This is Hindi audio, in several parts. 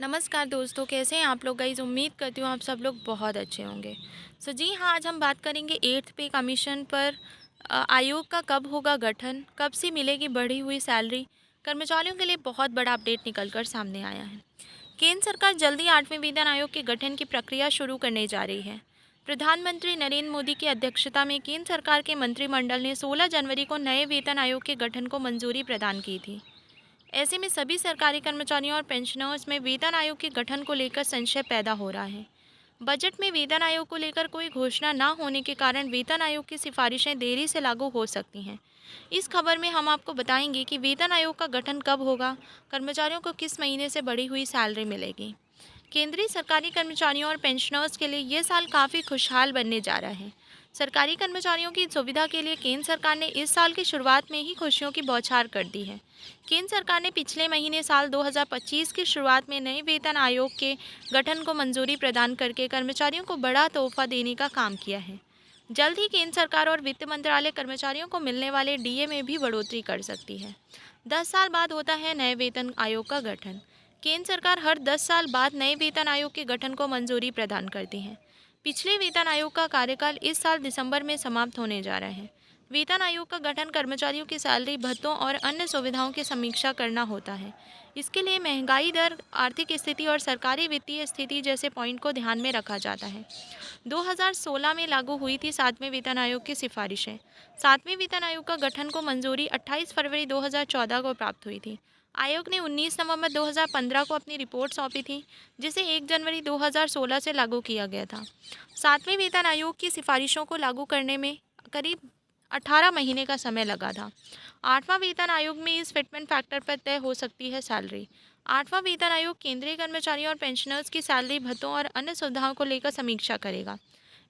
नमस्कार दोस्तों, कैसे हैं आप लोग। गाइस उम्मीद करती हूँ आप सब लोग बहुत अच्छे होंगे। जी हाँ, आज हम बात करेंगे 8th पे कमीशन पर। आयोग का कब होगा गठन, कब से मिलेगी बढ़ी हुई सैलरी। कर्मचारियों के लिए बहुत बड़ा अपडेट निकल कर सामने आया है। केंद्र सरकार जल्दी 8वें वेतन आयोग के गठन की प्रक्रिया शुरू करने जा रही है। प्रधानमंत्री नरेंद्र मोदी की अध्यक्षता में केंद्र सरकार के मंत्रिमंडल ने 16 जनवरी को नए वेतन आयोग के गठन को मंजूरी प्रदान की थी। ऐसे में सभी सरकारी कर्मचारियों और पेंशनर्स में वेतन आयोग के गठन को लेकर संशय पैदा हो रहा है। बजट में वेतन आयोग को लेकर कोई घोषणा न होने के कारण वेतन आयोग की सिफारिशें देरी से लागू हो सकती हैं। इस खबर में हम आपको बताएंगे कि वेतन आयोग का गठन कब होगा, कर्मचारियों को किस महीने से बढ़ी हुई सैलरी मिलेगी। केंद्रीय सरकारी कर्मचारियों और पेंशनर्स के लिए ये साल काफ़ी खुशहाल बनने जा रहा है। सरकारी कर्मचारियों की सुविधा के लिए केंद्र सरकार ने इस साल की शुरुआत में ही खुशियों की बौछार कर दी है। केंद्र सरकार ने पिछले महीने साल 2025 की शुरुआत में नए वेतन आयोग के गठन को मंजूरी प्रदान करके कर्मचारियों को बड़ा तोहफा देने का काम किया है। जल्द ही केंद्र सरकार और वित्त मंत्रालय कर्मचारियों को मिलने वाले डीए में भी बढ़ोतरी कर सकती है। 10 साल बाद होता है नए वेतन आयोग का गठन। केंद्र सरकार हर 10 साल बाद नए वेतन आयोग के गठन को मंजूरी प्रदान करती है। पिछले वेतन आयोग का कार्यकाल इस साल दिसंबर में समाप्त होने जा रहा है। वेतन आयोग का गठन कर्मचारियों की सैलरी, भत्तों और अन्य सुविधाओं की समीक्षा करना होता है। इसके लिए महंगाई दर, आर्थिक स्थिति और सरकारी वित्तीय स्थिति जैसे पॉइंट को ध्यान में रखा जाता है। 2016 में लागू हुई थी 7वें वेतन आयोग की सिफारिशें। 7वें वेतन आयोग का गठन को मंजूरी 28 फरवरी 2014 को प्राप्त हुई थी। आयोग ने 19 नवंबर 2015 को अपनी रिपोर्ट सौंपी थी, जिसे 1 जनवरी 2016 से लागू किया गया था। 7वें वेतन आयोग की सिफारिशों को लागू करने में करीब 18 महीने का समय लगा था। 8वां वेतन आयोग में इस फिटमेंट फैक्टर पर तय हो सकती है सैलरी। 8वां वेतन आयोग केंद्रीय कर्मचारियों और पेंशनर्स की सैलरी, भत्तों और अन्य सुविधाओं को लेकर समीक्षा करेगा।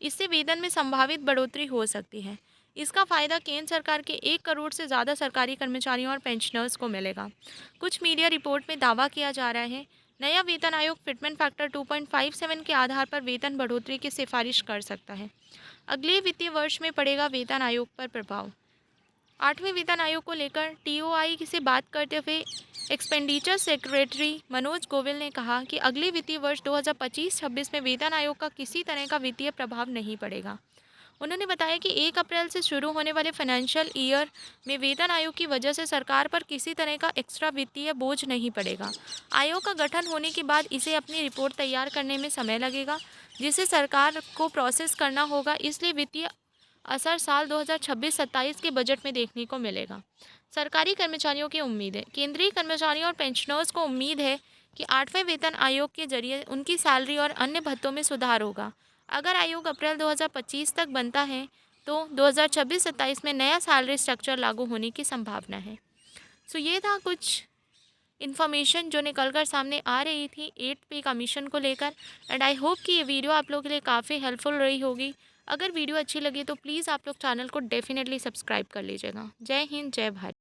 इससे वेतन में संभावित बढ़ोतरी हो सकती है। इसका फायदा केंद्र सरकार के 1 करोड़ से ज़्यादा सरकारी कर्मचारियों और पेंशनर्स को मिलेगा। कुछ मीडिया रिपोर्ट में दावा किया जा रहा है नया वेतन आयोग फिटमेंट फैक्टर 2.57 के आधार पर वेतन बढ़ोतरी की सिफारिश कर सकता है। अगले वित्तीय वर्ष में पड़ेगा वेतन आयोग पर प्रभाव। 8वें वेतन आयोग को लेकर टीओआई से बात करते हुए एक्सपेंडिचर सेक्रेटरी मनोज गोयल ने कहा कि अगले वित्तीय वर्ष 2025-26 में वेतन आयोग का किसी तरह का वित्तीय प्रभाव नहीं पड़ेगा। उन्होंने बताया कि 1 अप्रैल से शुरू होने वाले फाइनेंशियल ईयर में वेतन आयोग की वजह से सरकार पर किसी तरह का एक्स्ट्रा वित्तीय बोझ नहीं पड़ेगा। आयोग का गठन होने के बाद इसे अपनी रिपोर्ट तैयार करने में समय लगेगा, जिसे सरकार को प्रोसेस करना होगा, इसलिए वित्तीय असर साल 2026-27 के बजट में देखने को मिलेगा। सरकारी कर्मचारियों की उम्मीदें। केंद्रीय कर्मचारियों और पेंशनर्स को उम्मीद है कि 8वें वेतन आयोग के जरिए उनकी सैलरी और अन्य भत्तों में सुधार होगा। अगर आयोग अप्रैल 2025 तक बनता है तो 2026-27 में नया सैलरी स्ट्रक्चर लागू होने की संभावना है। ये था कुछ इन्फॉर्मेशन जो निकल कर सामने आ रही थी 8 पे कमीशन को लेकर। एंड आई होप कि ये वीडियो आप लोगों के लिए काफ़ी हेल्पफुल रही होगी। अगर वीडियो अच्छी लगी तो प्लीज़ आप लोग चैनल को डेफिनेटली सब्सक्राइब कर लीजिएगा। जय हिंद, जय भारत।